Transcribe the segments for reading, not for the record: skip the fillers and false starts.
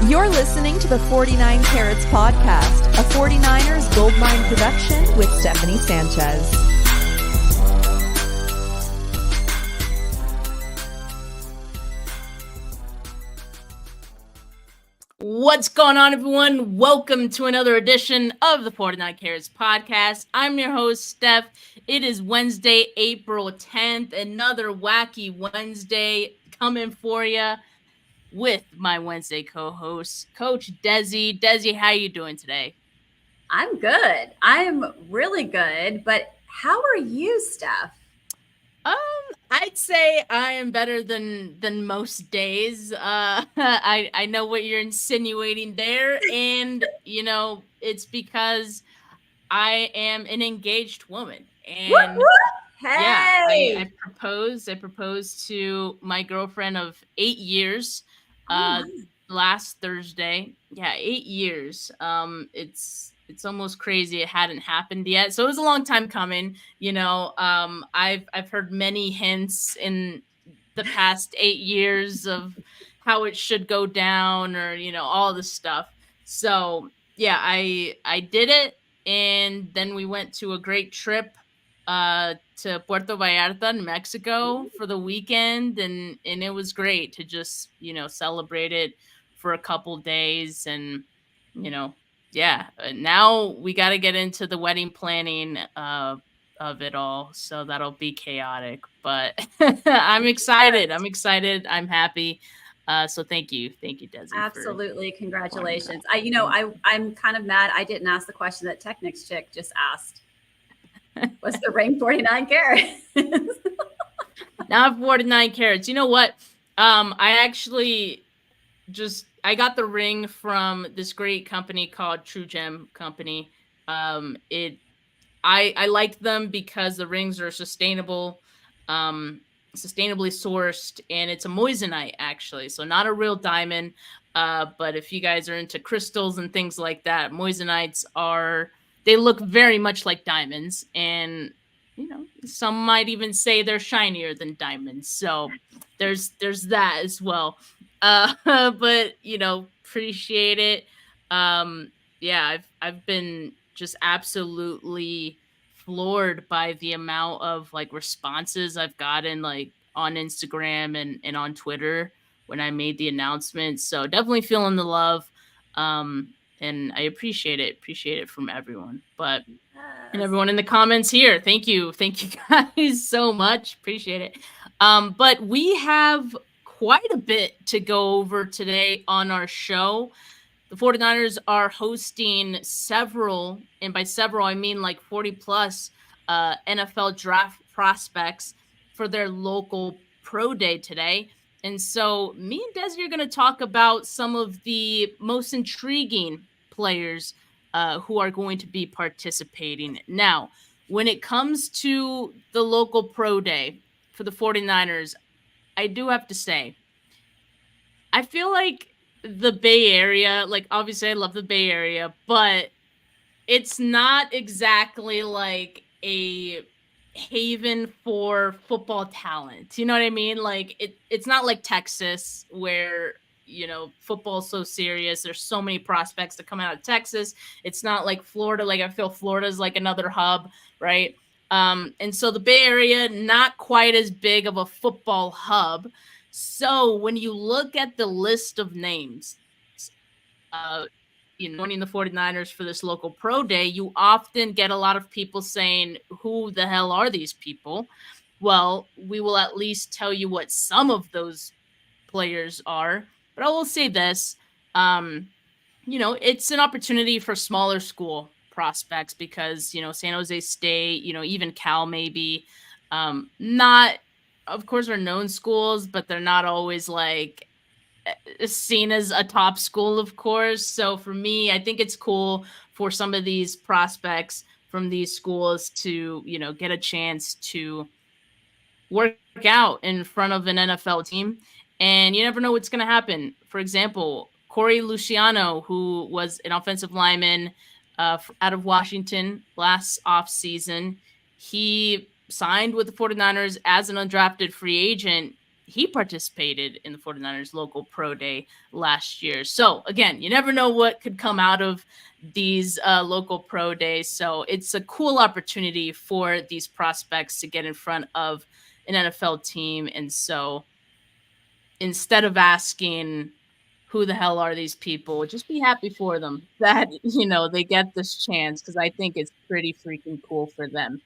You're listening to the 49 Carats Podcast, a 49ers Goldmine production with Stephanie Sanchez. What's going on, everyone? Welcome to another edition of the 49 Carats Podcast. I'm your host, Steph. It is Wednesday, April 10th. Another Wacky Wednesday coming for you with my Wednesday co-host, Coach Desi. Desi, how you doing today? I'm good. I'm really good. But how are you, Steph? I'd say I am better than most days. I know what you're insinuating there, and it's because I am an engaged woman, and hey! yeah, I proposed to my girlfriend of 8 years last Thursday. Yeah, 8 years. It's almost crazy it hadn't happened yet. So it was a long time coming. I've heard many hints in the past 8 years of how it should go down, or all this stuff. So yeah, I did it, and then we went to a great trip to Puerto Vallarta in Mexico for the weekend, and it was great to just celebrate it for a couple days. And yeah, now we got to get into the wedding planning of it all, so that'll be chaotic, but I'm excited. I'm happy. So thank you, Desi. Absolutely, congratulations. I'm kind of mad I didn't ask the question that Technics chick just asked. What's the ring 49 carats? Not 49 carats. You know what? I actually I got the ring from this great company called True Gem Company. I liked them because the rings are sustainably sourced, and it's a moissanite actually, so not a real diamond. But if you guys are into crystals and things like that, moissanites they look very much like diamonds, and some might even say they're shinier than diamonds. So there's that as well. But appreciate it. Yeah, I've been just absolutely floored by the amount of responses I've gotten on Instagram and on Twitter when I made the announcement. So definitely feeling the love. And I appreciate it from everyone. But and everyone in the comments here, thank you guys so much. Appreciate it. But we have quite a bit to go over today on our show. The 49ers are hosting several, and by several I mean 40 plus NFL draft prospects for their local pro day today. And so me and Desi are going to talk about some of the most intriguing players who are going to be participating. Now, when it comes to the local pro day for the 49ers, I do have to say, I feel like the Bay Area, obviously I love the Bay Area, but it's not exactly like a haven for football talent. You know what I mean? It's not like Texas where football's so serious. There's so many prospects that come out of Texas. It's not like Florida. I feel Florida's another hub, right? And so the Bay Area, not quite as big of a football hub. So when you look at the list of names, joining the 49ers for this local pro day, you often get a lot of people saying, who the hell are these people? Well, we will at least tell you what some of those players are. But I will say this, it's an opportunity for smaller school prospects because, San Jose State, even Cal maybe, not, of course, are known schools, but they're not always seen as a top school, of course. So for me, I think it's cool for some of these prospects from these schools to, get a chance to work out in front of an NFL team. And you never know what's going to happen. For example, Corey Luciano, who was an offensive lineman out of Washington last offseason, he signed with the 49ers as an undrafted free agent. he participated in the 49ers local pro day last year. So again, you never know what could come out of these local pro days. So it's a cool opportunity for these prospects to get in front of an NFL team. And so instead of asking who the hell are these people, just be happy for them that, they get this chance, because I think it's pretty freaking cool for them.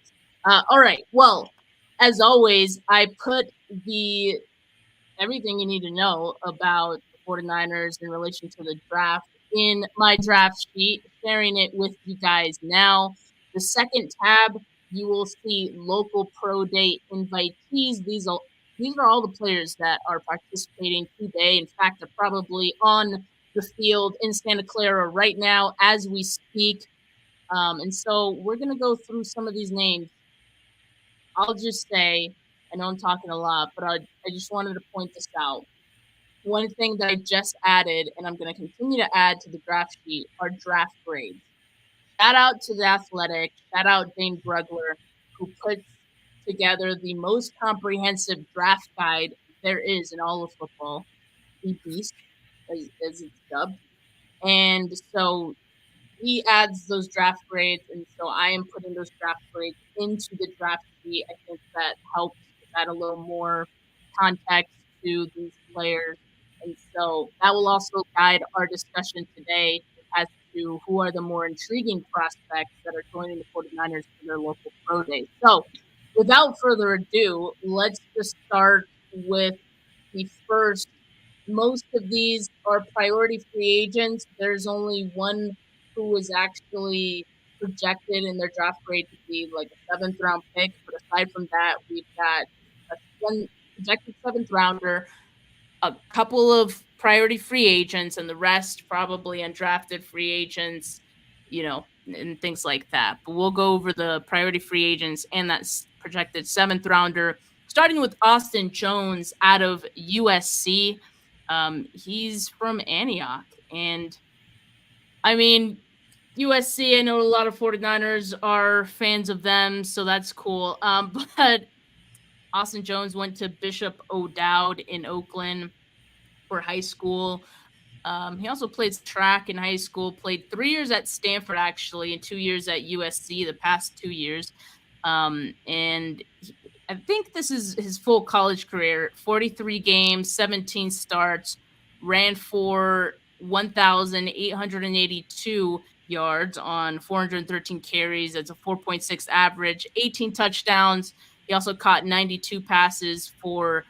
All right. Well, as always, I put everything you need to know about the 49ers in relation to the draft in my draft sheet, sharing it with you guys now. The second tab, you will see local pro day invitees. These are all the players that are participating today. In fact, they're probably on the field in Santa Clara right now as we speak. And so we're going to go through some of these names. I'll just say, I know I'm talking a lot, but I just wanted to point this out. One thing that I just added, and I'm going to continue to add to the draft sheet, are draft grades. Shout out to The Athletic. Shout out Dane Brugler, who puts together the most comprehensive draft guide there is in all of football. The Beast, as it's dubbed. And so he adds those draft grades, and so I am putting those draft grades into the draft sheet. I think that helps add a little more context to these players, and so that will also guide our discussion today as to who are the more intriguing prospects that are joining the 49ers for their local pro day. So without further ado, let's just start with the first. Most of these are priority free agents. There's only one who is actually projected in their draft grade to be like a 7th round pick. But aside from that, we've got one projected 7th rounder, a couple of priority free agents, and the rest probably undrafted free agents, and things like that. But we'll go over the priority free agents and that projected 7th rounder, starting with Austin Jones out of USC. He's from Antioch, and I mean, USC, I know a lot of 49ers are fans of them, so that's cool. But Austin Jones went to Bishop O'Dowd in Oakland for high school. He also played track in high school, played 3 years at Stanford, actually, and 2 years at USC the past 2 years. And I think this is his full college career, 43 games, 17 starts, ran for 1,882 yards on 413 carries. That's a 4.6 average, 18 touchdowns. He also caught 92 passes for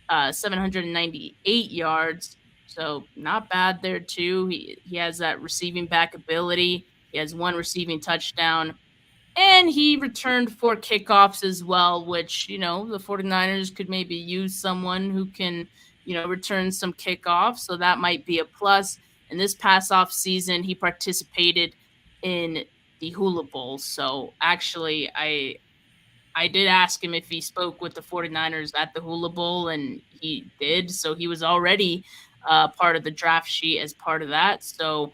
798 yards. So not bad there too. He has that receiving back ability. He has 1 receiving touchdown. And he returned 4 kickoffs as well, which, the 49ers could maybe use someone who can, return some kickoffs. So that might be a plus. And this past off season, he participated in the Hula Bowl. So actually, I did ask him if he spoke with the 49ers at the Hula Bowl, and he did. So he was already part of the draft sheet as part of that. So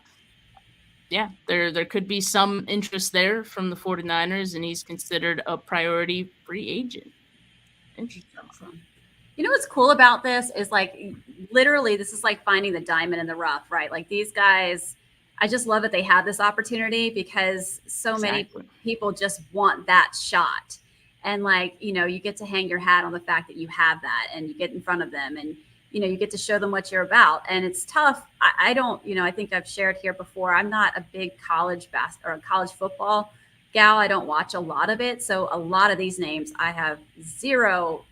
yeah, there could be some interest there from the 49ers, and he's considered a priority free agent. Interesting. What's cool about this is literally this is like finding the diamond in the rough, right? Like these guys, I just love that they have this opportunity because so many people just want that shot. And you get to hang your hat on the fact that you have that and you get in front of them and, you get to show them what you're about. And it's tough. I don't, I think I've shared here before, I'm not a big college football gal. I don't watch a lot of it. So a lot of these names I have zero,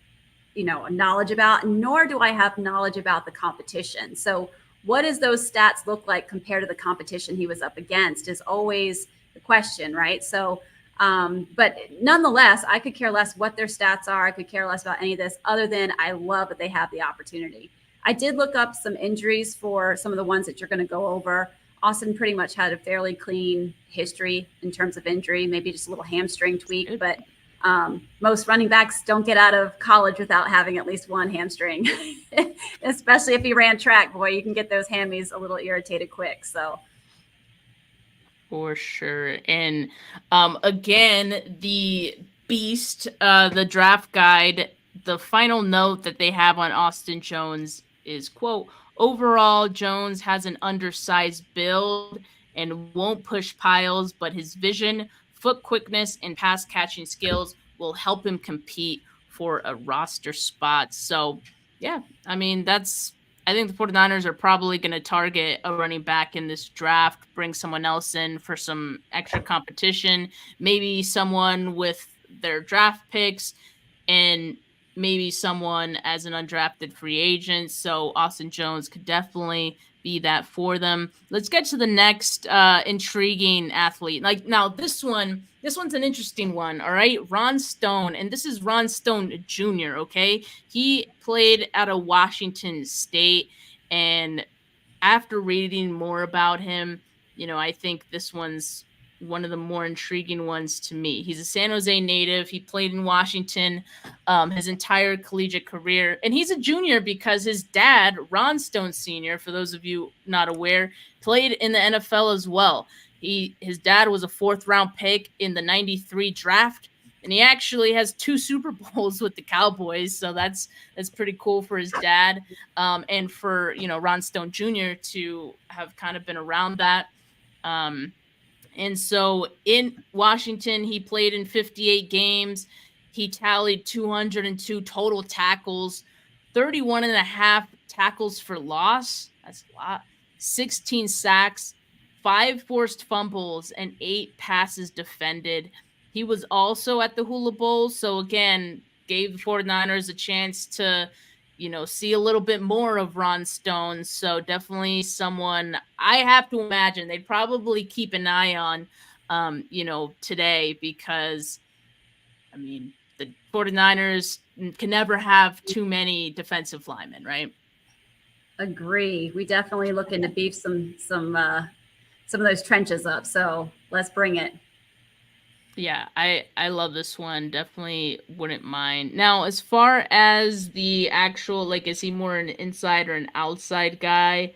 knowledge about, nor do I have knowledge about the competition. So what does those stats look like compared to the competition he was up against is always the question, right? So, but nonetheless, I could care less what their stats are. I could care less about any of this other than I love that they have the opportunity. I did look up some injuries for some of the ones that you're going to go over. Austin pretty much had a fairly clean history in terms of injury, maybe just a little hamstring tweak, but most running backs don't get out of college without having at least one hamstring, especially if you ran track. Boy, you can get those hammies a little irritated quick. So for sure. And again, the Beast, the draft guide, the final note that they have on Austin Jones is, quote, overall, Jones has an undersized build and won't push piles, but his vision, foot quickness, and pass catching skills will help him compete for a roster spot. So, yeah, I mean, I think the 49ers are probably going to target a running back in this draft, bring someone else in for some extra competition, maybe someone with their draft picks, and maybe someone as an undrafted free agent. So Austin Jones could definitely be that for them. Let's get to the next intriguing athlete. Like, now this one's an interesting one. All right, Ron Stone, and this is Ron Stone Jr. Okay, he played out of Washington State, and after reading more about him, I think this one's one of the more intriguing ones to me. He's a San Jose native. He played in Washington his entire collegiate career. And he's a junior because his dad, Ron Stone Sr., for those of you not aware, played in the NFL as well. His dad was a 4th-round pick in the 93 draft, and he actually has 2 Super Bowls with the Cowboys. So that's pretty cool for his dad, and for Ron Stone Jr. to have kind of been around that. And so in Washington, he played in 58 games. He tallied 202 total tackles, 31 and a half tackles for loss. That's a lot. 16 sacks, 5 forced fumbles, and 8 passes defended. He was also at the Hula Bowl. So again, gave the 49ers a chance to, see a little bit more of Ron Stone. So definitely someone I have to imagine they'd probably keep an eye on, today, because, I mean, the 49ers can never have too many defensive linemen, right? Agree. We definitely looking to beef some of those trenches up. So let's bring it. Yeah, I love this one. Definitely wouldn't mind. Now, as far as the actual, like, is he more an inside or an outside guy?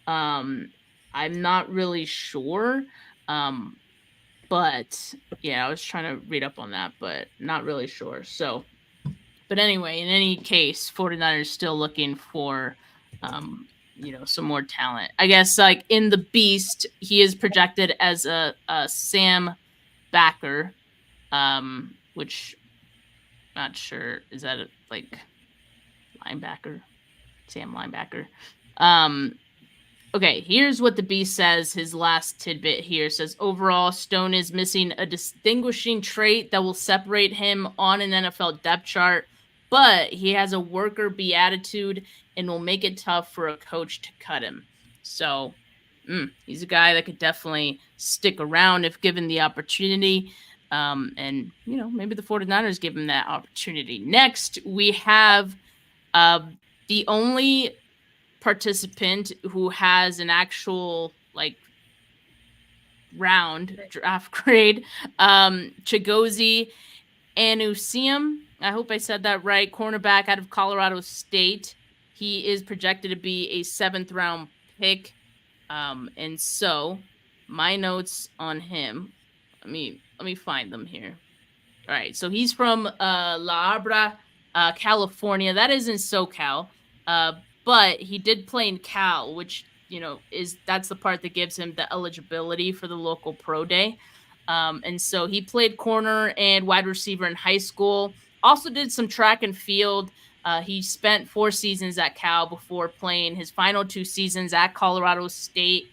I'm not really sure. But yeah, I was trying to read up on that, but not really sure. So, but anyway, in any case, 49ers still looking for, some more talent. I guess, like, in the Beast, he is projected as a Sam backer, which not sure, is that like linebacker, Sam linebacker. Okay, here's what the Beast says. His last tidbit here says, overall, Stone is missing a distinguishing trait that will separate him on an NFL depth chart, but he has a worker bee attitude and will make it tough for a coach to cut him. So he's a guy that could definitely stick around if given the opportunity. And, maybe the 49ers give him that opportunity. Next, we have the only participant who has an actual, like, round draft grade, Chigozie Anusium. I hope I said that right. Cornerback out of Colorado State. He is projected to be a 7th-round pick. And so my notes on him, let me find them here. All right. So he's from La Habra, California. That is in SoCal. But he did play in Cal, which, that's the part that gives him the eligibility for the local pro day. And so he played corner and wide receiver in high school. Also did some track and field. He spent 4 seasons at Cal before playing his final 2 seasons at Colorado State.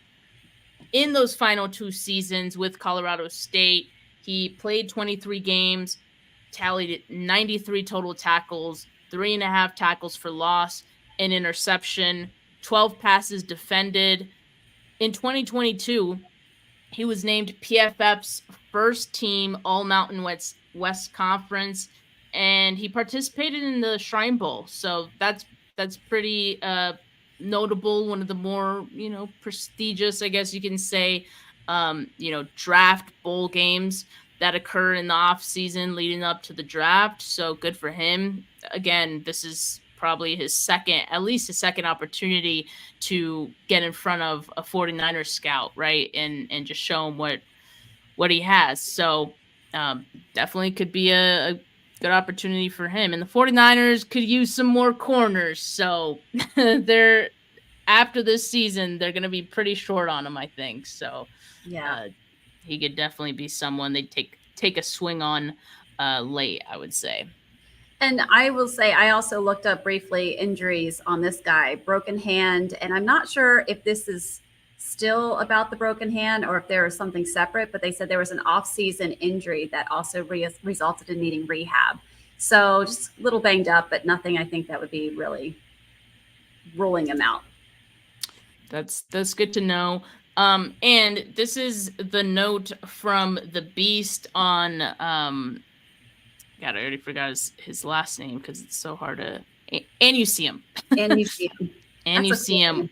In those final 2 seasons with Colorado State, he played 23 games, tallied 93 total tackles, 3.5 tackles for loss, an interception, 12 passes defended. In 2022, he was named PFF's first team All-Mountain West Conference, and he participated in the Shrine Bowl. So that's pretty notable, one of the more, prestigious, I guess you can say, draft bowl games that occur in the off season leading up to the draft. So good for him. Again, this is probably at least his second opportunity to get in front of a 49er scout, right? And just show him what he has. So definitely could be a good opportunity for him. And the 49ers could use some more corners. So they're after this season, they're going to be pretty short on him, I think. So Yeah. he could definitely be someone they take a swing on late, I would say. And I will say, I also looked up briefly injuries on this guy, broken hand. And I'm not sure if this is still about the broken hand or if there is something separate, but they said there was an off-season injury that also resulted in needing rehab. So just a little banged up, but nothing I think that would be really ruling him out. That's good to know. And this is the note from the Beast on God, I already forgot his last name because it's so hard to. And you see him. And you see him. And you see him.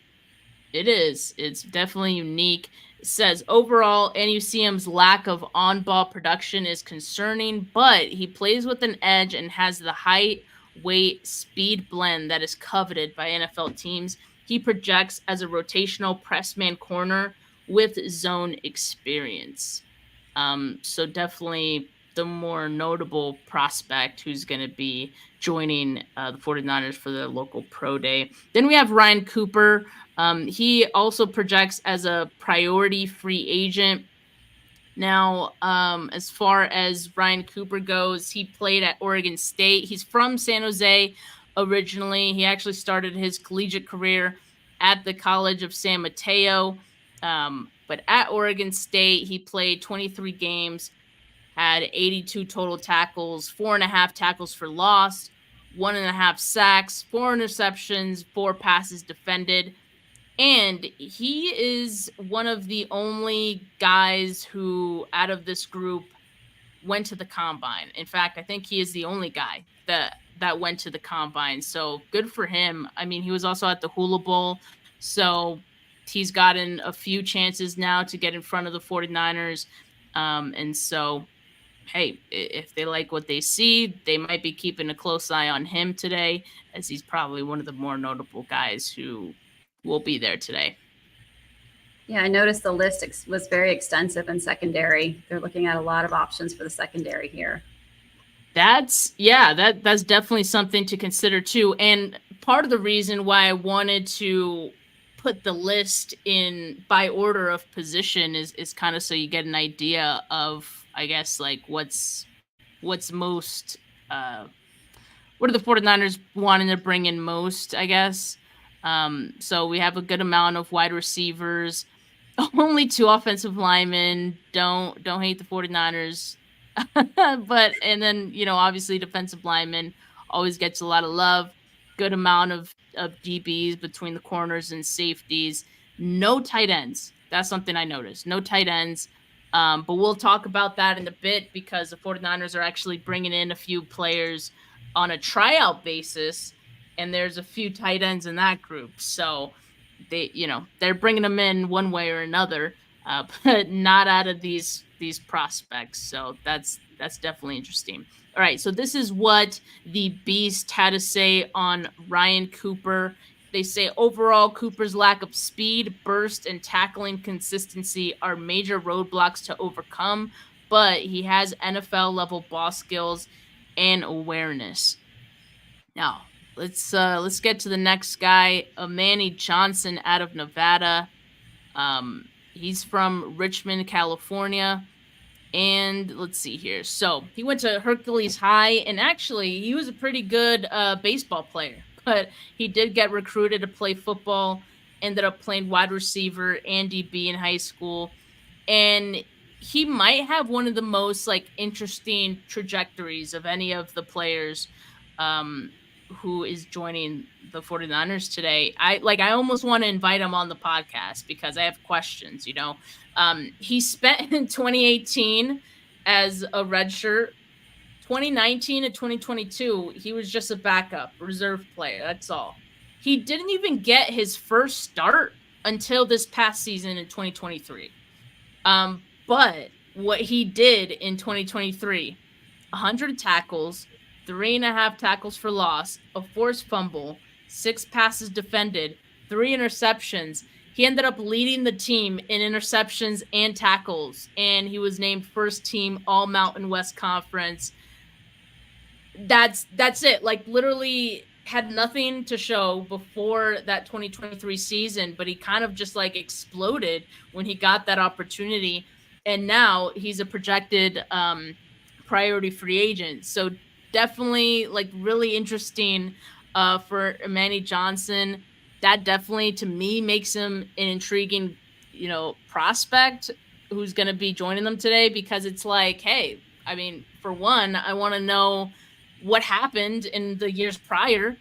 It is. It's definitely unique. It says overall, NUCM's lack of on-ball production is concerning, but he plays with an edge and has the height, weight, speed blend that is coveted by NFL teams. He projects as a rotational press man corner with zone experience. So definitely the more notable prospect who's going to be joining the 49ers for the local pro day. Then we have Ryan Cooper. He also projects as a priority free agent. Now, as far as Ryan Cooper goes, he played at Oregon State. He's from San Jose originally. He actually started his collegiate career at the College of San Mateo. But at Oregon State, he played 23 games, had 82 total tackles, 4.5 tackles for loss, 1.5 sacks, 4 interceptions, 4 passes defended. And he is one of the only guys who, out of this group, went to the combine. In fact, I think he is the only guy that went to the combine. So good for him. I mean, he was also at the Hula Bowl. So he's gotten a few chances now to get in front of the 49ers. And so, hey, if they like what they see, they might be keeping a close eye on him today, as he's probably one of the more notable guys who will be there today. Yeah, I noticed the list was very extensive in secondary. They're looking at a lot of options for the secondary here. That's definitely something to consider too. And part of the reason why I wanted to put the list in by order of position is kind of so you get an idea of, I guess, like what's most what are the 49ers wanting to bring in most, I guess. So we have a good amount of wide receivers, only 2 offensive linemen. Don't hate the 49ers. And then, obviously defensive linemen always gets a lot of love. Good amount of DBs between the corners and safeties. No tight ends. That's something I noticed. No tight ends. But we'll talk about that in a bit because the 49ers are actually bringing in a few players on a tryout basis. And there's a few tight ends in that group. So they're bringing them in one way or another, but not out of these prospects. So that's definitely interesting. All right. So this is what the Beast had to say on Ryan Cooper. They say overall, Cooper's lack of speed, burst, and tackling consistency are major roadblocks to overcome, but he has NFL level ball skills and awareness. Now, let's get to the next guy, Manny Johnson out of Nevada. He's from Richmond, California. And let's see here. So he went to Hercules High, and actually he was a pretty good baseball player, but he did get recruited to play football, ended up playing wide receiver and DB in high school. And he might have one of the most interesting trajectories of any of the players who is joining the 49ers today. I almost want to invite him on the podcast because I have questions, He spent in 2018 as a redshirt. 2019 and 2022, he was just a backup, reserve player. That's all. He didn't even get his first start until this past season in 2023. But what he did in 2023, 100 tackles, 3.5 tackles for loss, a forced fumble, 6 passes defended, 3 interceptions. He ended up leading the team in interceptions and tackles, and he was named first team All Mountain West Conference. that's it. Like literally had nothing to show before that 2023 season, but he kind of just like exploded when he got that opportunity. And now he's a projected priority free agent. So definitely like really interesting for Manny Johnson. That definitely to me makes him an intriguing, prospect who's going to be joining them today, because it's like, hey, I mean, for one, I want to know what happened in the years prior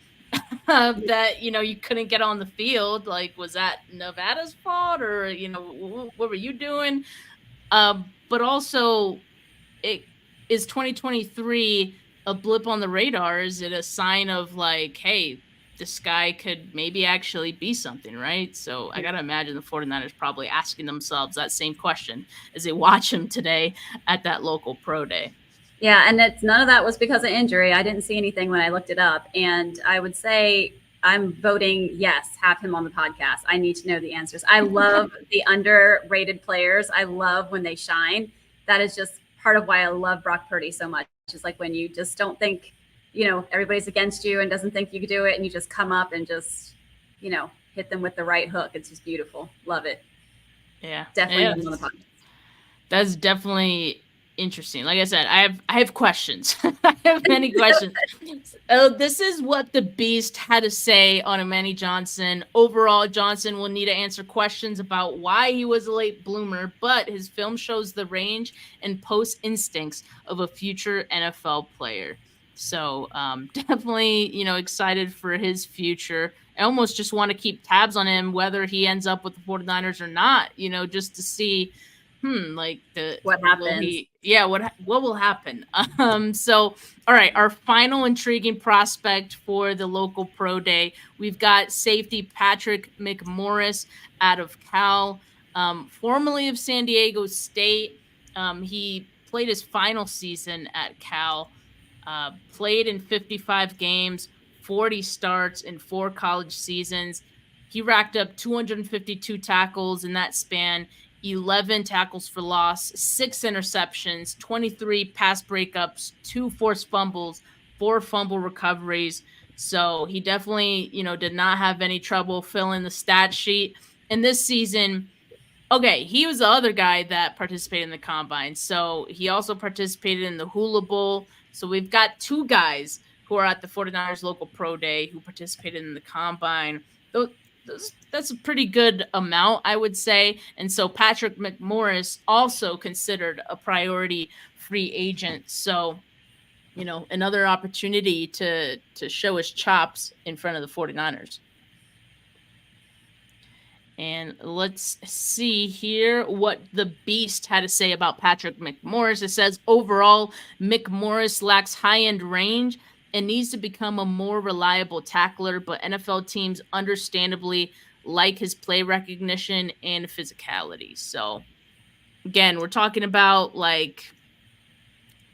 that you couldn't get on the field. Like, was that Nevada's fault, or what were you doing? But also, it is 2023 a blip on the radar? Is it a sign of like, hey, this guy could maybe actually be something, right? So I gotta imagine the 49ers probably asking themselves that same question as they watch him today at that local pro day. Yeah, and none of that was because of injury. I didn't see anything when I looked it up. And I would say I'm voting yes, have him on the podcast. I need to know the answers. I love the underrated players. I love when they shine. That is just part of why I love Brock Purdy so much. It's like when you just don't think, everybody's against you and doesn't think you could do it, and you just come up and just, hit them with the right hook. It's just beautiful. Love it. Yeah. Definitely on the podcast. That's definitely interesting. Like I said, I have questions. I have many questions. This is what the Beast had to say on Manny Johnson. Overall, Johnson will need to answer questions about why he was a late bloomer, but his film shows the range and post instincts of a future NFL player. So definitely, excited for his future. I almost just want to keep tabs on him, whether he ends up with the 49ers or not, just to see like what happens. What will happen. So all right, our final intriguing prospect for the local pro day, we've got safety Patrick McMorris out of Cal, formerly of San Diego State. He played his final season at Cal, played in 55 games, 40 starts in 4 college seasons. He racked up 252 tackles in that span, 11 tackles for loss, 6 interceptions, 23 pass breakups, 2 forced fumbles, 4 fumble recoveries. So he definitely, did not have any trouble filling the stat sheet. And this season, okay, he was the other guy that participated in the combine. So he also participated in the Hula Bowl. So we've got 2 guys who are at the 49ers local pro day who participated in the combine. That's a pretty good amount, I would say. And so Patrick McMorris also considered a priority free agent. So, another opportunity to show his chops in front of the 49ers. And let's see here what the Beast had to say about Patrick McMorris. It says, overall, McMorris lacks high-end range and needs to become a more reliable tackler, but NFL teams understandably like his play recognition and physicality. So, again, we're talking about like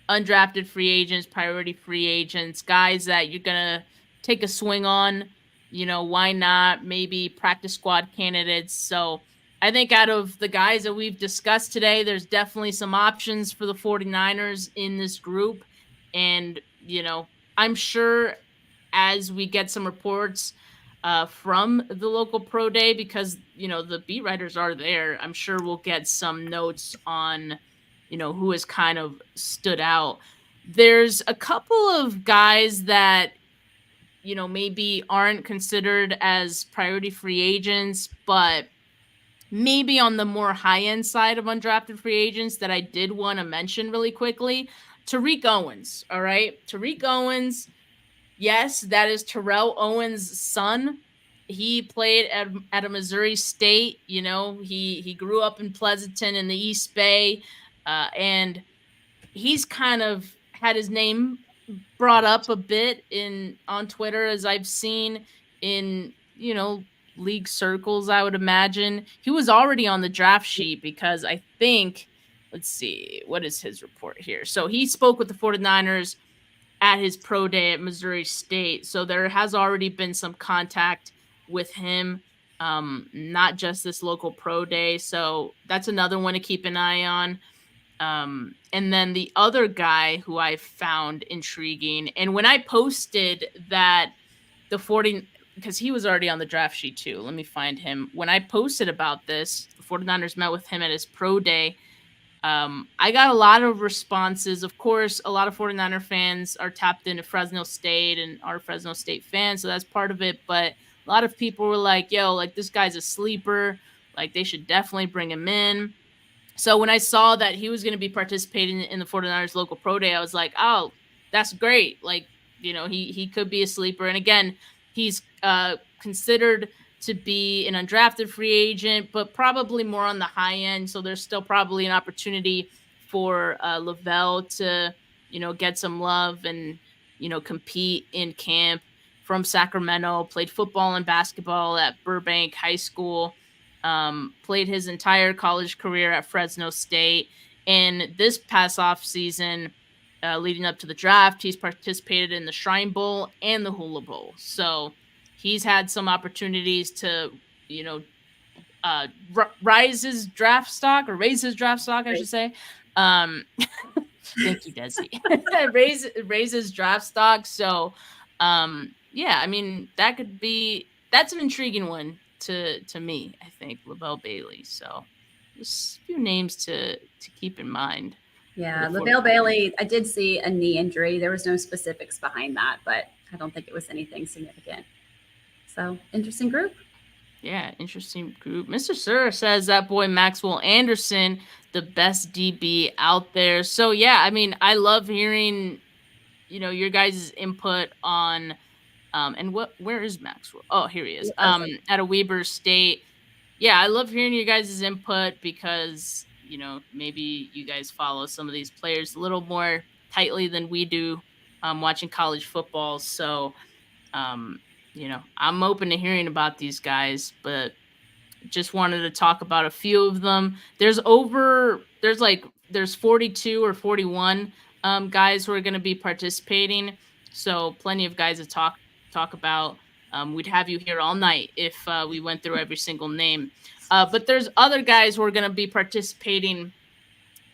undrafted free agents, priority free agents, guys that you're going to take a swing on. Why not? Maybe practice squad candidates. So I think out of the guys that we've discussed today, there's definitely some options for the 49ers in this group. And, I'm sure as we get some reports from the local pro day, because, the beat writers are there, I'm sure we'll get some notes on, who has kind of stood out. There's a couple of guys that, maybe aren't considered as priority free agents, but maybe on the more high-end side of undrafted free agents that I did want to mention really quickly. Tariq Owens, all right? Tariq Owens, yes, that is Terrell Owens' son. He played at a Missouri State. He grew up in Pleasanton in the East Bay, and he's kind of had his name brought up a bit on Twitter, as I've seen in, league circles, I would imagine. He was already on the draft sheet because I think, let's see, what is his report here? So he spoke with the 49ers at his pro day at Missouri State. So there has already been some contact with him, not just this local pro day. So that's another one to keep an eye on. And then the other guy who I found intriguing, and when I posted that the 40, because he was already on the draft sheet too. Let me find him. When I posted about this, the 49ers met with him at his pro day. I got a lot of responses. Of course, a lot of 49er fans are tapped into Fresno State and are Fresno State fans, so that's part of it. But a lot of people were like, yo, like this guy's a sleeper. Like they should definitely bring him in. So when I saw that he was going to be participating in the 49ers local pro day, I was like, oh, that's great. Like, he could be a sleeper. And again, he's considered to be an undrafted free agent, but probably more on the high end. So there's still probably an opportunity for Lavelle to, get some love and, compete in camp. From Sacramento, played football and basketball at Burbank High School. Played his entire college career at Fresno State. And this past off season, leading up to the draft, he's participated in the Shrine Bowl and the Hula Bowl. So he's had some opportunities to, raise his draft stock, I should say. Thank you, Desi. raise his draft stock. So, yeah, I mean, that's an intriguing one to me, I think, Lavelle Bailey. So just a few names to keep in mind. Yeah, Lavelle Bailey, I did see a knee injury. There was no specifics behind that, but I don't think it was anything significant. So interesting group. Yeah, interesting group. Mr. Sir says that boy Maxwell Anderson, the best DB out there. So yeah, I mean, I love hearing, your guys' input on and where is Maxwell? Oh, here he is. At a Weber State. Yeah, I love hearing you guys' input because, maybe you guys follow some of these players a little more tightly than we do watching college football. So, I'm open to hearing about these guys, but just wanted to talk about a few of them. There's 42 or 41 guys who are going to be participating. So plenty of guys to talk about. We'd have you here all night if we went through every single name. But there's other guys who are going to be participating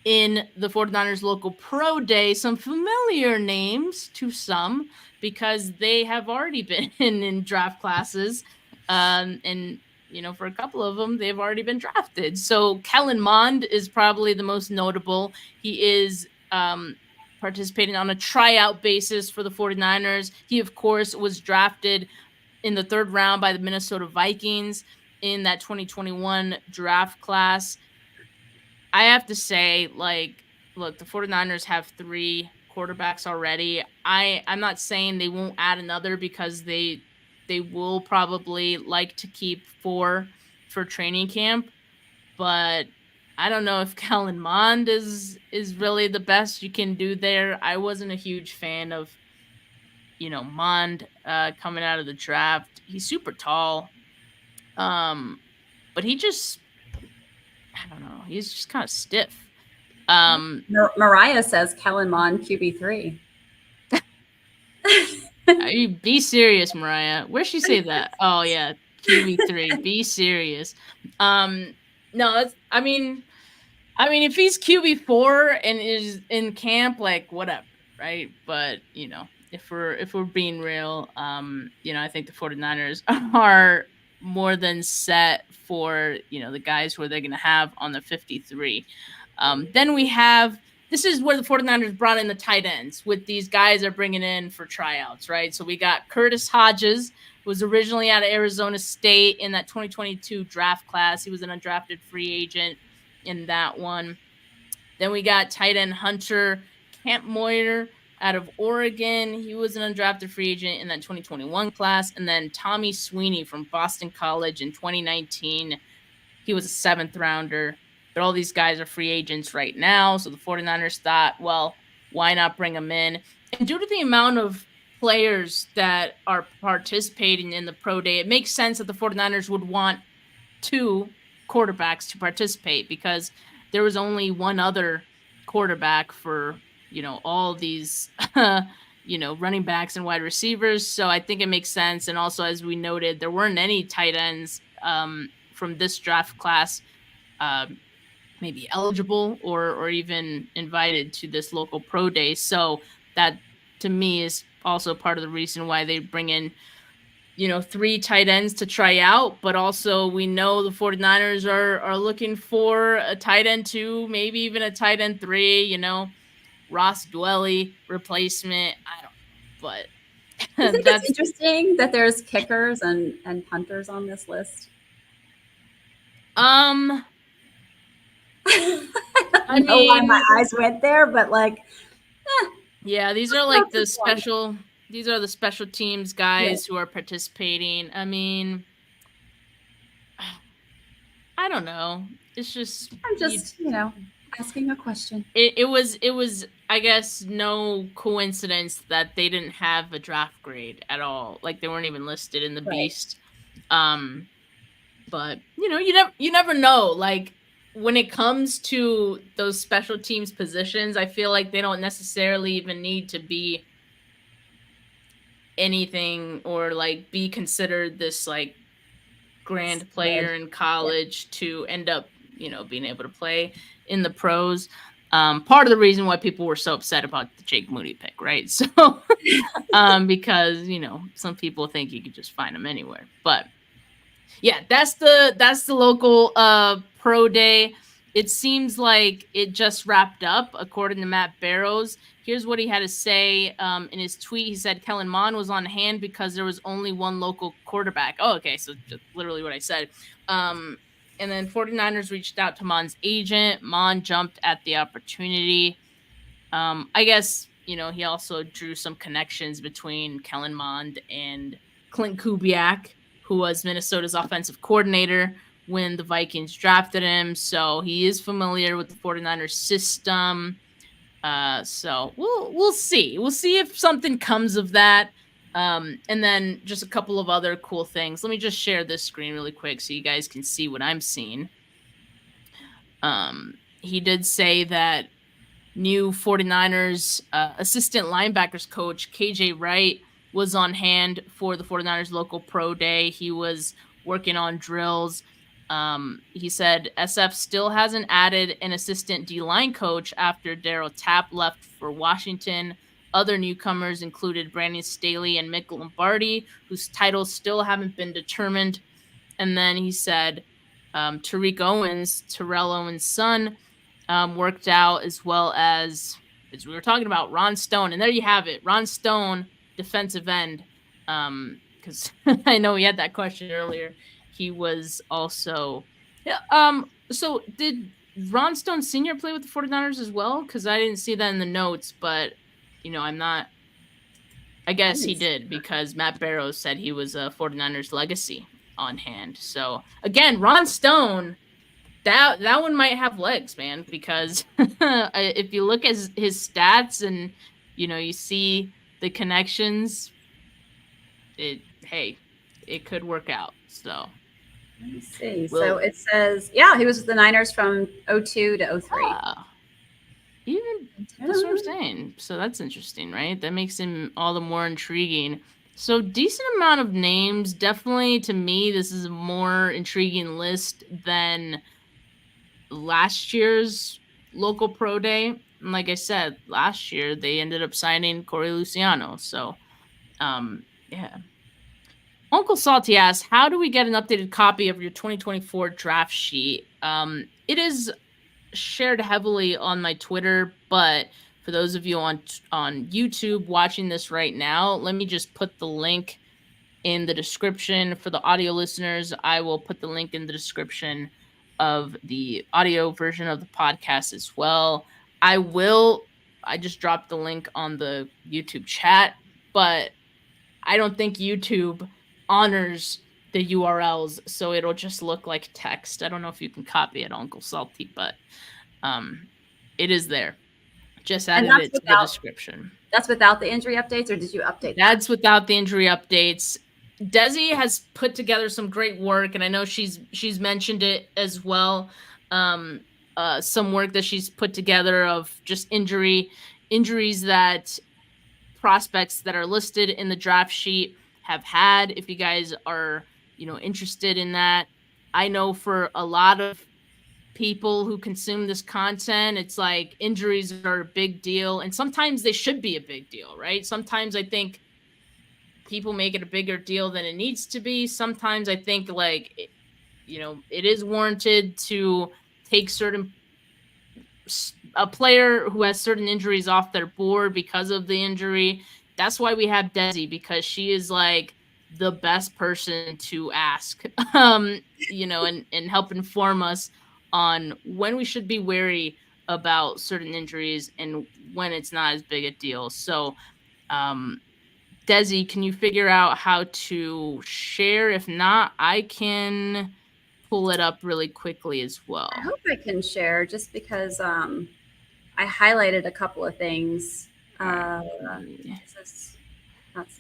in the 49ers local pro day. Some familiar names to some because they have already been in draft classes. And, for a couple of them, they've already been drafted. So Kellen Mond is probably the most notable. He is participating on a tryout basis for the 49ers. He, of course, was drafted in the 3rd round by the Minnesota Vikings in that 2021 draft class. I have to say, look, the 49ers have 3 quarterbacks already. I'm not saying they won't add another because they will probably like to keep 4 for training camp, but I don't know if Kellen Mond is really the best you can do there. I wasn't a huge fan of, Mond coming out of the draft. He's super tall, but he just, I don't know, he's just kind of stiff. Mariah says Kellen Mond QB3. Be serious, Mariah. Where'd she say that? Oh yeah, QB3. Be serious. No, I mean, if he's QB4 and is in camp, whatever, right? But if we're being real, I think the 49ers are more than set for the guys who they're going to have on the 53. Then we have. This is where the 49ers brought in the tight ends with these guys they're bringing in for tryouts, right? So we got Curtis Hodges, who was originally out of Arizona State in that 2022 draft class. He was an undrafted free agent in that one. Then we got tight end Hunter Kampmoyer out of Oregon. He was an undrafted free agent in that 2021 class. And then Tommy Sweeney from Boston College in 2019. He was a 7th rounder. But all these guys are free agents right now. So the 49ers thought, well, why not bring them in? And due to the amount of players that are participating in the pro day, it makes sense that the 49ers would want 2 quarterbacks to participate because there was only one other quarterback for, all these, running backs and wide receivers. So I think it makes sense. And also, as we noted, there weren't any tight ends from this draft class maybe eligible or even invited to this local pro day. So that to me is also part of the reason why they bring in, 3 tight ends to try out, but also we know the 49ers are looking for a tight end 2, maybe even a tight end 3, Ross Dwelly replacement. I don't know, but Do you think it's interesting that there's kickers and punters on this list? I I know why my eyes went there, but yeah, these are like the special. These are the special teams guys who are participating. I mean, I don't know. It's just I'm just asking a question. It was I guess no coincidence that they didn't have a draft grade at all. Like they weren't even listed in the Beast. But you never know. Like when it comes to those special teams positions, I feel like they don't necessarily even need to be anything or like be considered this like grand player in college to end up, being able to play in the pros. Part of the reason why people were so upset about the Jake Moody pick, right? So, because some people think you could just find him anywhere, but yeah, that's the local pro day. It seems like it just wrapped up, according to Matt Barrows. Here's what he had to say in his tweet. He said Kellen Mond was on hand because there was only one local quarterback. Oh, okay, so just literally what I said. And then 49ers reached out to Mond's agent. Mond jumped at the opportunity. I guess, he also drew some connections between Kellen Mond and Clint Kubiak, who was Minnesota's offensive coordinator when the Vikings drafted him. So he is familiar with the 49ers system. So we'll see. We'll see if something comes of that. And then just a couple of other cool things. Let me just share this screen really quick so you guys can see what I'm seeing. He did say that new 49ers assistant linebackers coach KJ Wright was on hand for the 49ers local pro day. He was working on drills. He said SF still hasn't added an assistant D-line coach after Darryl Tapp left for Washington. Other newcomers included Brandon Staley and Mick Lombardi, whose titles still haven't been determined. And then he said Tariq Owens, Terrell Owens' son, worked out, as well as we were talking about, Ron Stone. And there you have it. Ron Stone, defensive end. Because I know he had that question earlier. He was also so did Ron Stone Sr. play with the 49ers as well? Because I didn't see that in the notes, but I'm not. I guess he did, because Matt Barrows said he was a 49ers legacy on hand. So again, Ron Stone, that one might have legs, man, because if you look at his stats and you see the connections, it could work out. So let me see. So it says, he was with the Niners from 02 to 03. That's what I'm saying. So that's interesting, right? That makes him all the more intriguing. So decent amount of names. Definitely, to me, this is a more intriguing list than last year's local pro day. And like I said, last year they ended up signing Corey Luciano. So, yeah. Uncle Salty asks, how do we get an updated copy of your 2024 draft sheet? It is shared heavily on my Twitter, but for those of you on YouTube watching this right now, let me just put the link in the description. For the audio listeners, I will put the link in the description of the audio version of the podcast as well. I just dropped the link on the YouTube chat, but I don't think YouTube honors the URLs, so it'll just look like text. I don't know if you can copy it, Uncle Salty, but it is there. Just added it to the description. That's without the injury updates, or did you update that? That's without the injury updates. Desi has put together some great work, and I know she's mentioned it as well. Some work that she's put together of just injuries that prospects that are listed in the draft sheet have had. If you guys are interested in that, I know for a lot of people who consume this content, it's like injuries are a big deal, and sometimes they should be a big deal, right? Sometimes I think people make it a bigger deal than it needs to be. Sometimes I think like, it is warranted to take a player who has certain injuries off their board because of the injury. That's why we have Desi, because she is like the best person to ask, and help inform us on when we should be wary about certain injuries and when it's not as big a deal. So, Desi, can you figure out how to share? If not, I can pull it up really quickly as well. I hope I can share, just because I highlighted a couple of things. That's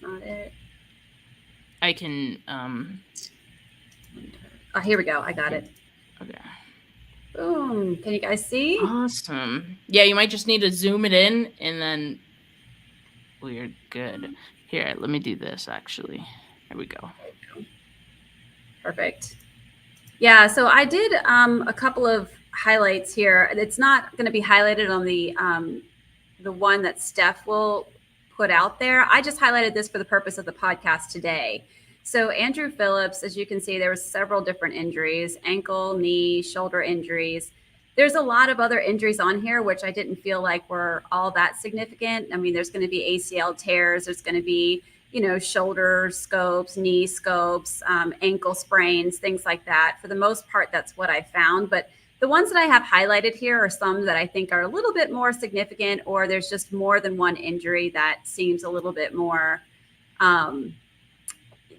not it. I can. Oh, here we go. I got it. Okay. Boom. Can you guys see? Awesome. Yeah, you might just need to zoom it in, and then we're good. Here, let me do this, actually. Here we go. Perfect. Yeah, so I did a couple of highlights here. It's not going to be highlighted on the one that Steph will put out there. I just highlighted this for the purpose of the podcast today. So Andrew Phillips, as you can see, there were several different injuries: ankle, knee, shoulder injuries. There's a lot of other injuries on here, which I didn't feel like were all that significant. I mean, there's going to be ACL tears. There's going to be, shoulder scopes, knee scopes, ankle sprains, things like that. For the most part, that's what I found. But the ones that I have highlighted here are some that I think are a little bit more significant, or there's just more than one injury that seems a little bit more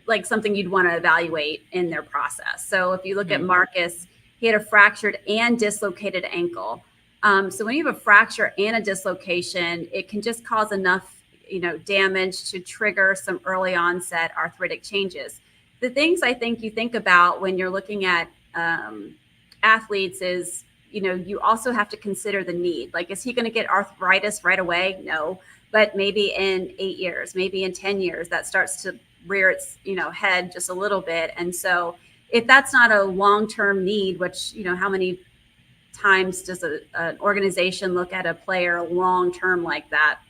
like something you'd want to evaluate in their process. So if you look at Marcus, he had a fractured and dislocated ankle. So when you have a fracture and a dislocation, it can just cause enough, damage to trigger some early onset arthritic changes. The things I think you think about when you're looking at athletes is, you also have to consider the need. Like, is he going to get arthritis right away? No, but maybe in 8 years, maybe in 10 years, that starts to rear its, head just a little bit. And so if that's not a long-term need, which, how many times does an organization look at a player long-term like that?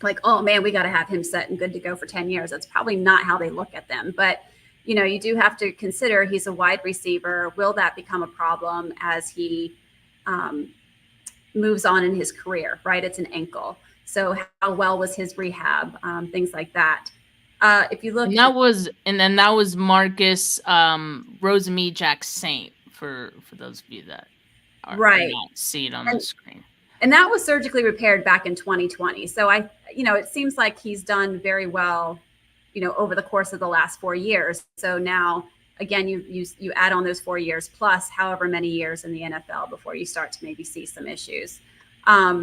Like, oh man, we got to have him set and good to go for 10 years. That's probably not how they look at them. But, you do have to consider he's a wide receiver. Will that become a problem as he moves on in his career, right? It's an ankle. So how well was his rehab? Things like that. If you look, and then that was Marcus Rosamie Jack Saint, for those of you that are not see it on the screen. And that was surgically repaired back in 2020. So it seems like he's done very well, over the course of the last 4 years. So now, again, you add on those 4 years plus however many years in the NFL before you start to maybe see some issues. As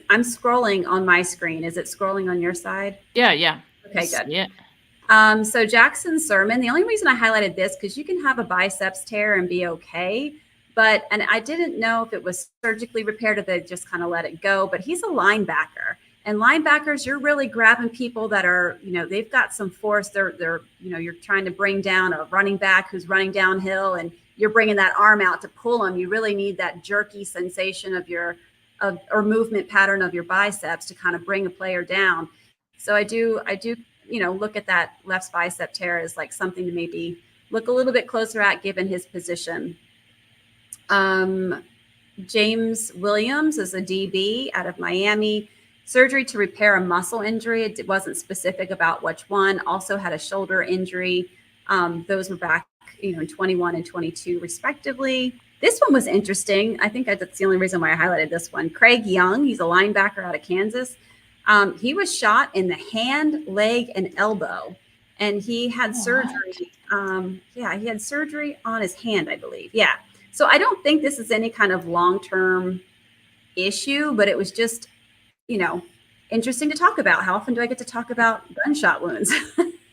I'm scrolling on my screen, is it scrolling on your side? Yeah. Okay, good. Yeah. So Jackson Sermon, the only reason I highlighted this, because you can have a biceps tear and be okay. And I didn't know if it was surgically repaired or they just kind of let it go, but he's a linebacker. And linebackers, you're really grabbing people that are, they've got some force. They're you're trying to bring down a running back who's running downhill, and you're bringing that arm out to pull him. You really need that jerky sensation or movement pattern of your biceps to kind of bring a player down. So I do, look at that left bicep tear as like something to maybe look a little bit closer at given his position. James Williams is a DB out of Miami. Surgery to repair a muscle injury. It wasn't specific about which one. Also had a shoulder injury. Those were back, in 21 and 22 respectively. This one was interesting. I think that's the only reason why I highlighted this one. Craig Young, he's a linebacker out of Kansas. He was shot in the hand, leg, and elbow, and he had surgery. He had surgery on his hand, I believe. Yeah. So I don't think this is any kind of long-term issue, but it was just, interesting to talk about. How often do I get to talk about gunshot wounds?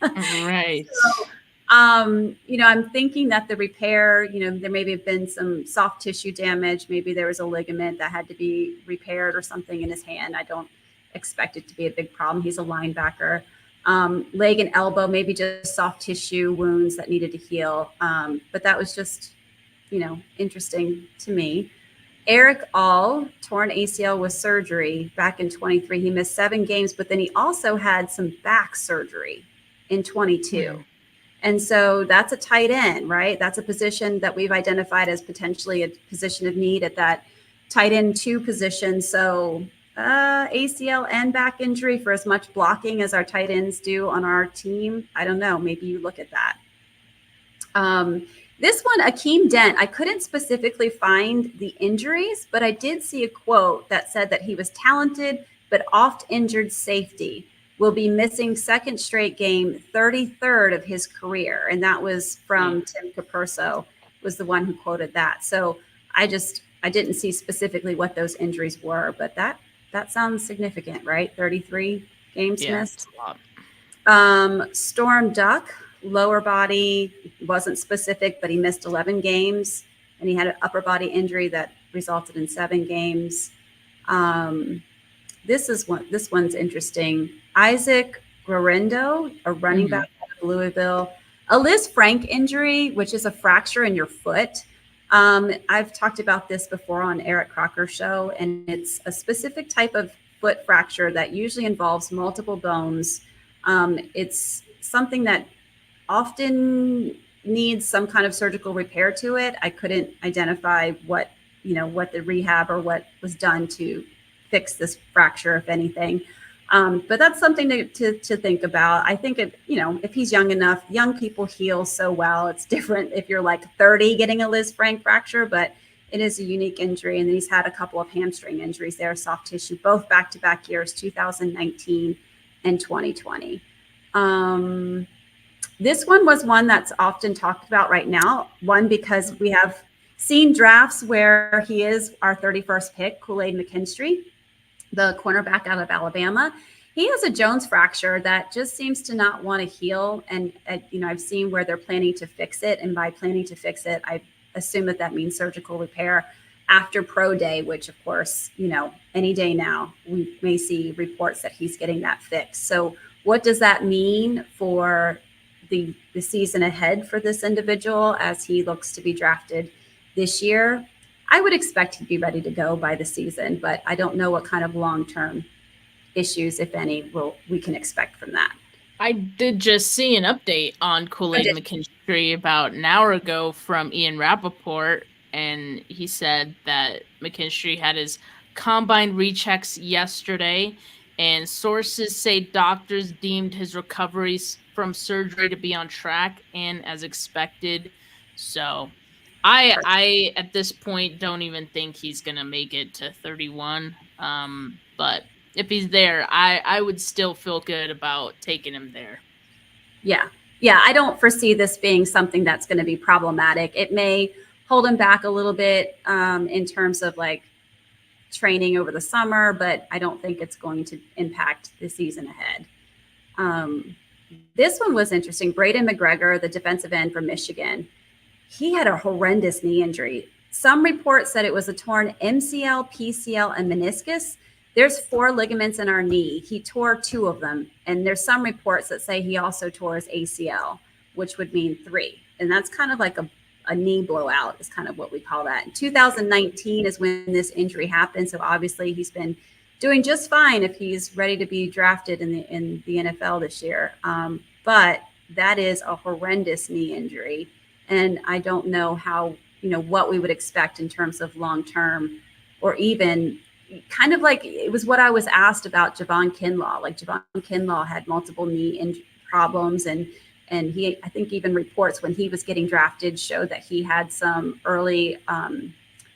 Right. So, I'm thinking that the repair, there maybe have been some soft tissue damage. Maybe there was a ligament that had to be repaired or something in his hand. I don't expect it to be a big problem. He's a linebacker. Leg and elbow, maybe just soft tissue wounds that needed to heal. But that was just, interesting to me. Eric All, torn ACL with surgery back in 23. He missed 7 games, but then he also had some back surgery in 22. And so that's a tight end, right? That's a position that we've identified as potentially a position of need at that tight end 2 position. So ACL and back injury for as much blocking as our tight ends do on our team. I don't know. Maybe you look at that. This one, Akeem Dent, I couldn't specifically find the injuries, but I did see a quote that said that he was talented but oft injured safety. Will be missing second straight game, 33rd of his career. And that was from Tim Capurso, was the one who quoted that. So I didn't see specifically what those injuries were, but that sounds significant, right? 33 games missed. Storm Duck, lower body, wasn't specific, but he missed 11 games, and he had an upper body injury that resulted in 7 games. This one's interesting. Isaac Guerrero, a running back out of Louisville, a Liz Frank injury, which is a fracture in your foot. I've talked about this before on Eric Crocker's show, and it's a specific type of foot fracture that usually involves multiple bones. It's something that often needs some kind of surgical repair to it. I couldn't identify what the rehab or what was done to fix this fracture, if anything. But that's something to think about. I think if he's young enough, young people heal so well. It's different if you're like 30 getting a Liz Frank fracture, but it is a unique injury. And then he's had a couple of hamstring injuries there, soft tissue, both back-to-back years, 2019 and 2020. This one was one that's often talked about right now. One, because we have seen drafts where he is our 31st pick, Kool-Aid McKinstry, the cornerback out of Alabama. He has a Jones fracture that just seems to not want to heal. And, I've seen where they're planning to fix it. And by planning to fix it, I assume that means surgical repair after pro day, which of course, any day now, we may see reports that he's getting that fixed. So what does that mean for the season ahead for this individual as he looks to be drafted this year? I would expect he'd be ready to go by the season, but I don't know what kind of long-term issues, if any, we can expect from that. I did just see an update on Kool-Aid McKinstry about an hour ago from Ian Rappaport, and he said that McKinstry had his combine rechecks yesterday, and sources say doctors deemed his recoveries from surgery to be on track and as expected. So I at this point don't even think he's going to make it to 31. But if he's there, I would still feel good about taking him there. Yeah. I don't foresee this being something that's going to be problematic. It may hold him back a little bit in terms of like training over the summer, but I don't think it's going to impact the season ahead. This one was interesting. Braden McGregor, the defensive end from Michigan, he had a horrendous knee injury. Some reports said it was a torn MCL, PCL, and meniscus. There's 4 ligaments in our knee. He tore 2 of them. And there's some reports that say he also tore his ACL, which would mean 3. And that's kind of like a knee blowout is kind of what we call that. In 2019 is when this injury happened. So obviously he's been doing just fine if he's ready to be drafted in the NFL this year. But that is a horrendous knee injury. And I don't know how, what we would expect in terms of long-term, or even kind of like, it was what I was asked about Javon Kinlaw. Like Javon Kinlaw had multiple knee problems, and he, I think even reports when he was getting drafted showed that he had some early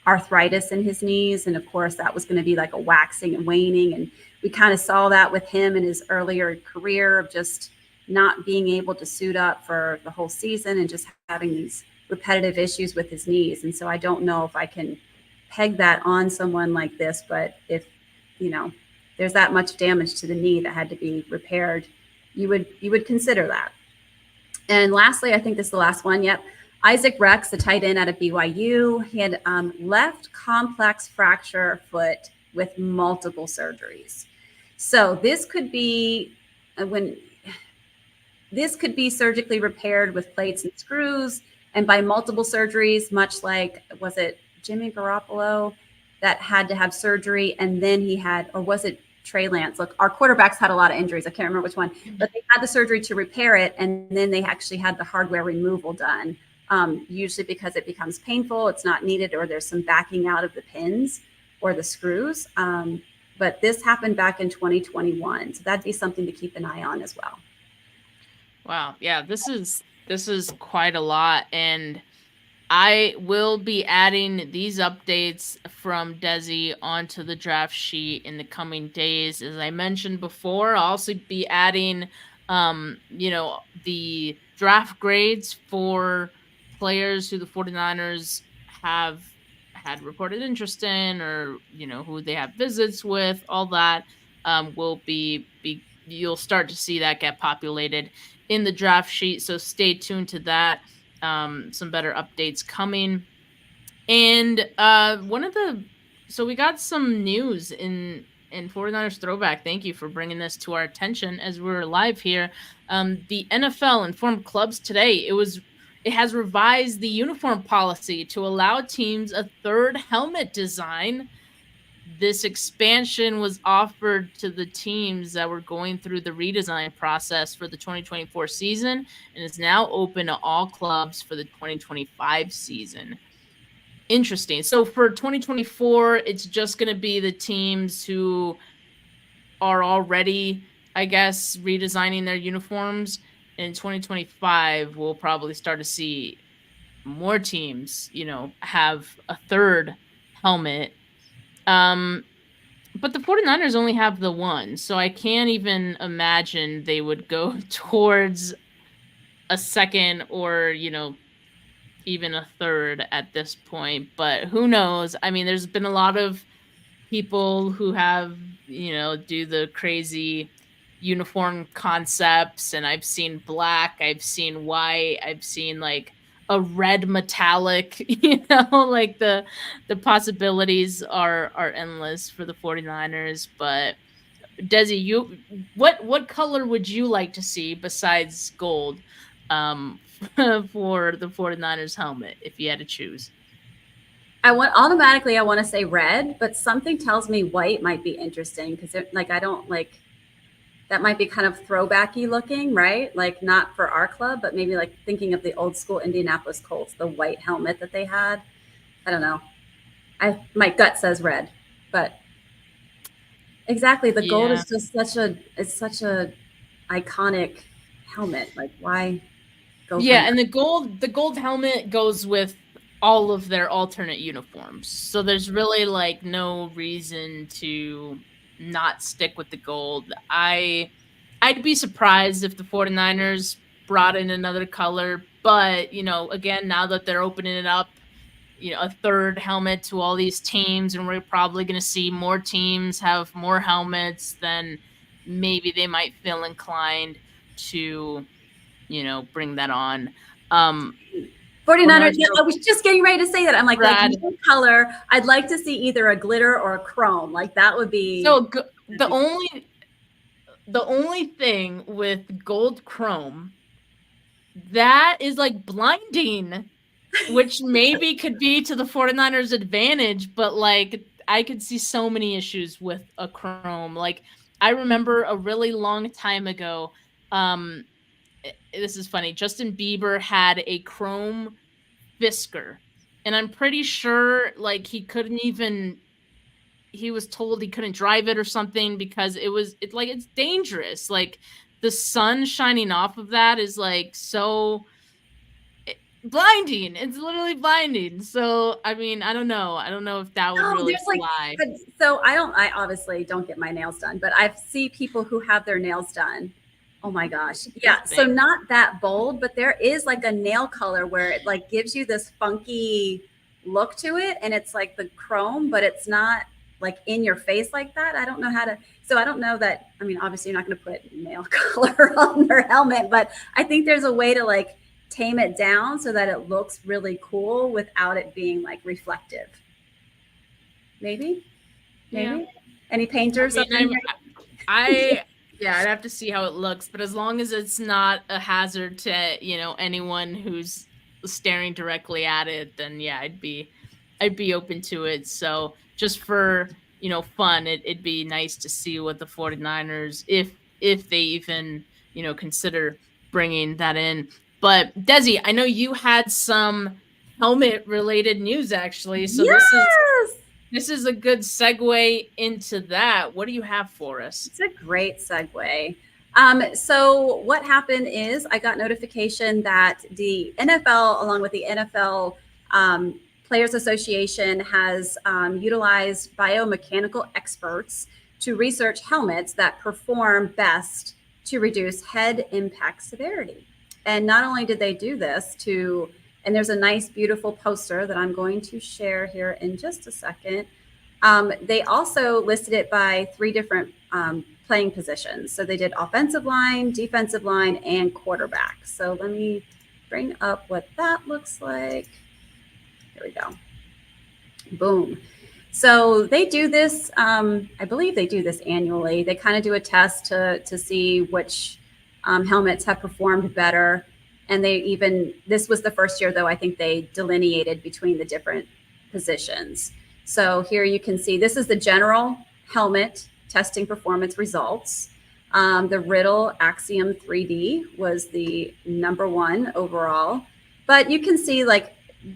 arthritis in his knees. And of course that was going to be like a waxing and waning. And we kind of saw that with him in his earlier career of just not being able to suit up for the whole season and just having these repetitive issues with his knees. And so I don't know if I can peg that on someone like this, but if, there's that much damage to the knee that had to be repaired, you would consider that. And lastly, I think this is the last one. Yep. Isaac Rex, the tight end out of BYU, he had left complex fracture foot with multiple surgeries. So this could be surgically repaired with plates and screws and by multiple surgeries, much like, was it Jimmy Garoppolo that had to have surgery, and then he had, or was it Trey Lance? Look, our quarterbacks had a lot of injuries. I can't remember which one, but they had the surgery to repair it, and then they actually had the hardware removal done. Usually because it becomes painful, it's not needed, or there's some backing out of the pins or the screws. But this happened back in 2021, so that'd be something to keep an eye on as well. Wow, yeah, this is quite a lot, and I will be adding these updates from Desi onto the draft sheet in the coming days. As I mentioned before, I'll also be adding, the draft grades for players who the 49ers have had reported interest in, or, who they have visits with, all that will be you'll start to see that get populated in the draft sheet. So stay tuned to that. Some better updates coming. And so we got some news in 49ers Throwback. Thank you for bringing this to our attention as we're live here. The NFL informed clubs today it has revised the uniform policy to allow teams a third helmet design. This expansion was offered to the teams that were going through the redesign process for the 2024 season, and is now open to all clubs for the 2025 season. Interesting. So for 2024, it's just going to be the teams who are already, I guess, redesigning their uniforms. In 2025, we'll probably start to see more teams, have a third helmet. But the 49ers only have the one, so I can't even imagine they would go towards a second or, even a third at this point. But who knows? I mean, there's been a lot of people who have, do the crazy uniform concepts, and I've seen black, I've seen white, I've seen like a red metallic, like the possibilities are endless for the 49ers. But Desi, what color would you like to see besides gold for the 49ers helmet if you had to choose? I want to say red, but something tells me white might be interesting, because I don't like, that might be kind of throwbacky looking, right? Like not for our club, but maybe like thinking of the old school Indianapolis Colts, the white helmet that they had. I don't know. My gut says red, but exactly. The gold is just such a iconic helmet. Like, why go? Yeah. And the gold helmet goes with all of their alternate uniforms. So there's really like no reason to not stick with the gold. I'd be surprised if the 49ers brought in another color, but again, now that they're opening it up, a third helmet to all these teams, and we're probably going to see more teams have more helmets, then maybe they might feel inclined to bring that on. 49ers, I was just getting ready to say that. I'm like color. I'd like to see either a glitter or a chrome. Like that would be. So the only thing with gold chrome, that is like blinding, which maybe could be to the 49ers' advantage, but like I could see so many issues with a chrome. Like I remember a really long time ago, this is funny, Justin Bieber had a chrome Fisker, and I'm pretty sure like he was told he couldn't drive it or something because it's dangerous. Like the sun shining off of that is like so blinding. It's literally blinding. So I mean, I don't know if that would really fly. So I obviously don't get my nails done, but I see people who have their nails done. Oh my gosh. Yeah. So not that bold, but there is like a nail color where it like gives you this funky look to it. And it's like the chrome, but it's not like in your face like that. I don't know how to, so I don't know that. I mean, obviously you're not going to put nail color on their helmet, but I think there's a way to like tame it down so that it looks really cool without it being like reflective. Maybe. Yeah. Any painters? Yeah, I'd have to see how it looks, but as long as it's not a hazard to, anyone who's staring directly at it, then yeah, I'd be open to it. So just for, fun, it'd be nice to see what the 49ers, if they even, consider bringing that in. But Desi, I know you had some helmet related news actually. So Yes. this is a good segue into that. What do you have for us? It's a great segue. So what happened is I got notification that the NFL, along with the NFL Players Association, has utilized biomechanical experts to research helmets that perform best to reduce head impact severity. And not only did they do this and there's a nice, beautiful poster that I'm going to share here in just a second. They also listed it by 3 different playing positions. So they did offensive line, defensive line, and quarterback. So let me bring up what that looks like. Here we go. Boom. So they do this, I believe they do this annually. They kind of do a test to see which helmets have performed better. And this was the first year, though, I think they delineated between the different positions. So here you can see, this is the general helmet testing performance results. The Riddle Axiom 3D was the #1 overall. But you can see, like,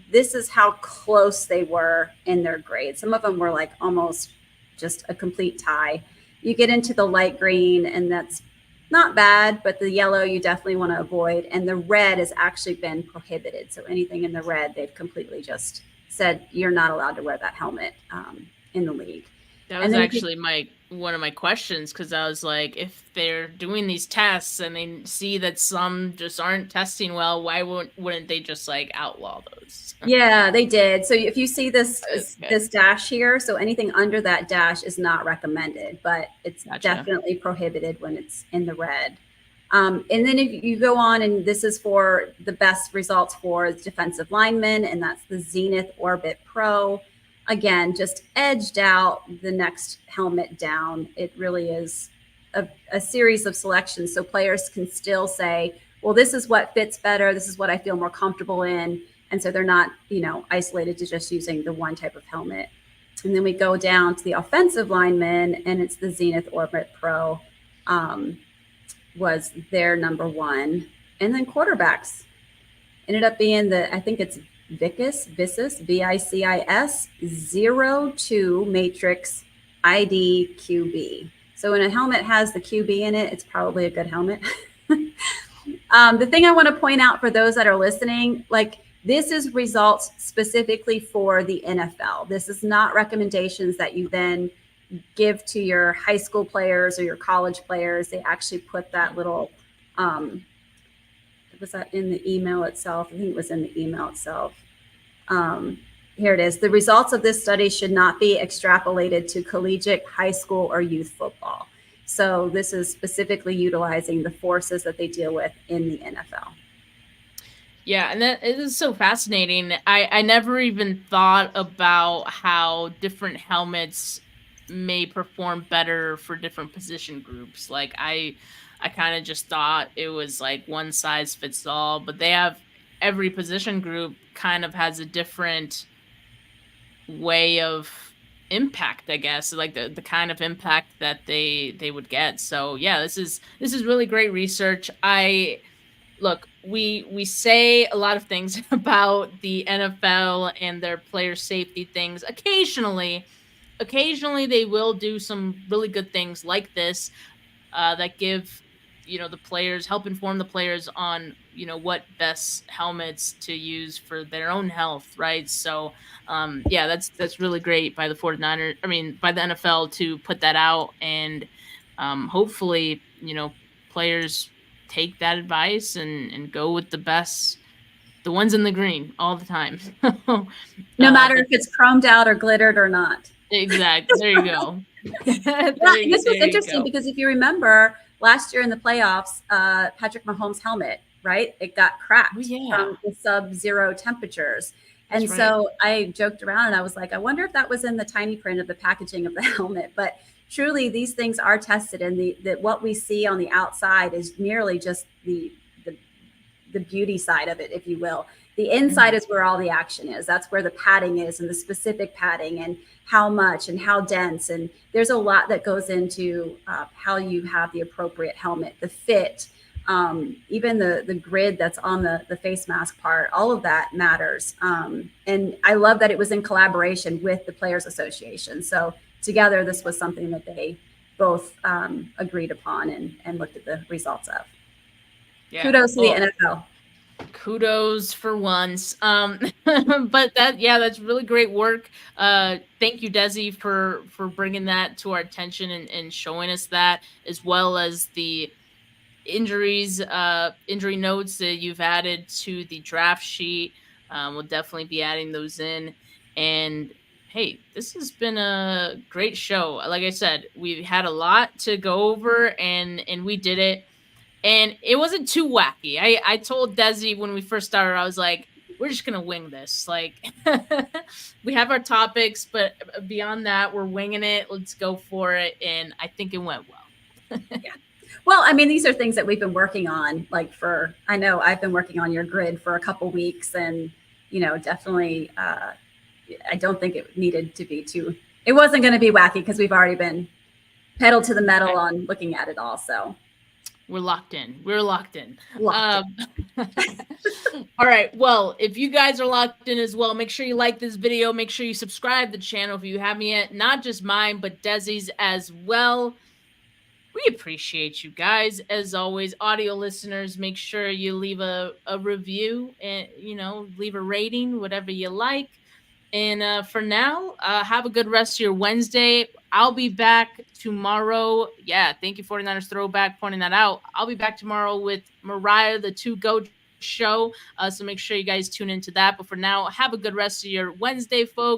this is how close they were in their grade. Some of them were like almost just a complete tie. You get into the light green, and that's not bad, but the yellow you definitely want to avoid. And the red has actually been prohibited. So anything in the red, they've completely just said you're not allowed to wear that helmet in the league. That was actually one of my questions, because I was like, if they're doing these tests and they see that some just aren't testing well, why wouldn't they just like outlaw those? Yeah, they did. So if you see this dash here, so anything under that dash is not recommended, but it's definitely prohibited when it's in the red. And then if you go on, and this is for the best results for defensive linemen, and that's the Zenith Orbit Pro. Again, just edged out the next helmet down. It really is a series of selections, so players can still say, well, this is what fits better. This is what I feel more comfortable in. And so they're not, isolated to just using the one type of helmet. And then we go down to the offensive linemen, and it's the Zenith Orbit Pro was their #1. And then quarterbacks ended up being I think it's Vicis, VICIS 02 Matrix ID QB. So when a helmet has the QB in it, it's probably a good helmet. The thing I want to point out for those that are listening, like, this is results specifically for the NFL. This is not recommendations that you then give to your high school players or your college players. They actually put that little, was that in the email itself? I think it was in the email itself. Here it is. The results of this study should not be extrapolated to collegiate, high school, or youth football. So this is specifically utilizing the forces that they deal with in the NFL. Yeah, and that it is so fascinating. I never even thought about how different helmets may perform better for different position groups. Like, I kind of just thought it was like one size fits all, but every position group kind of has a different way of impact, I guess, like the kind of impact that they would get. So yeah, this is really great research. Look, we say a lot of things about the NFL and their player safety things. Occasionally they will do some really good things like this that give the players, help inform the players on what best helmets to use for their own health, right? So yeah, that's really great by the 49ers, by the NFL to put that out, and hopefully players take that advice and go with the ones in the green all the time. No matter if it's chromed out or glittered or not. Exactly. There you go. This was interesting because if you remember last year in the playoffs, Patrick Mahomes' helmet, right? It got cracked from the sub-zero temperatures. And so I joked around and I was like, I wonder if that was in the tiny print of the packaging of the helmet. But truly, these things are tested, and that what we see on the outside is merely just the beauty side of it, if you will. The inside is where all the action is. That's where the padding is, and the specific padding, and how much and how dense. And there's a lot that goes into how you have the appropriate helmet, the fit, even the grid that's on the face mask part. All of that matters. And I love that it was in collaboration with the Players Association. So together, this was something that they both agreed upon and looked at the results of. Yeah. Kudos to the NFL. Kudos for once. But that's really great work. Thank you, Desi, for bringing that to our attention and showing us that, as well as the injury notes that you've added to the draft sheet. We'll definitely be adding those in. And hey, this has been a great show. Like I said, we've had a lot to go over, and we did it. And it wasn't too wacky. I told Desi when we first started, I was like, we're just going to wing this. Like, we have our topics, but beyond that, we're winging it. Let's go for it. And I think it went well. Yeah. Well, I mean, these are things that we've been working on, I know I've been working on your grid for a couple weeks, and, definitely, I don't think it needed to be it wasn't going to be wacky, because we've already been pedal to the metal on looking at it all. So we're locked in. We're locked in. All right. Well, if you guys are locked in as well, make sure you like this video. Make sure you subscribe to the channel if you haven't yet. Not just mine, but Desi's as well. We appreciate you guys. As always, audio listeners, make sure you leave a review and, leave a rating, whatever you like. And for now, have a good rest of your Wednesday. I'll be back tomorrow. Yeah, thank you, 49ers Throwback, pointing that out. I'll be back tomorrow with Mariah, the 2GO show. So make sure you guys tune into that. But for now, have a good rest of your Wednesday, folks.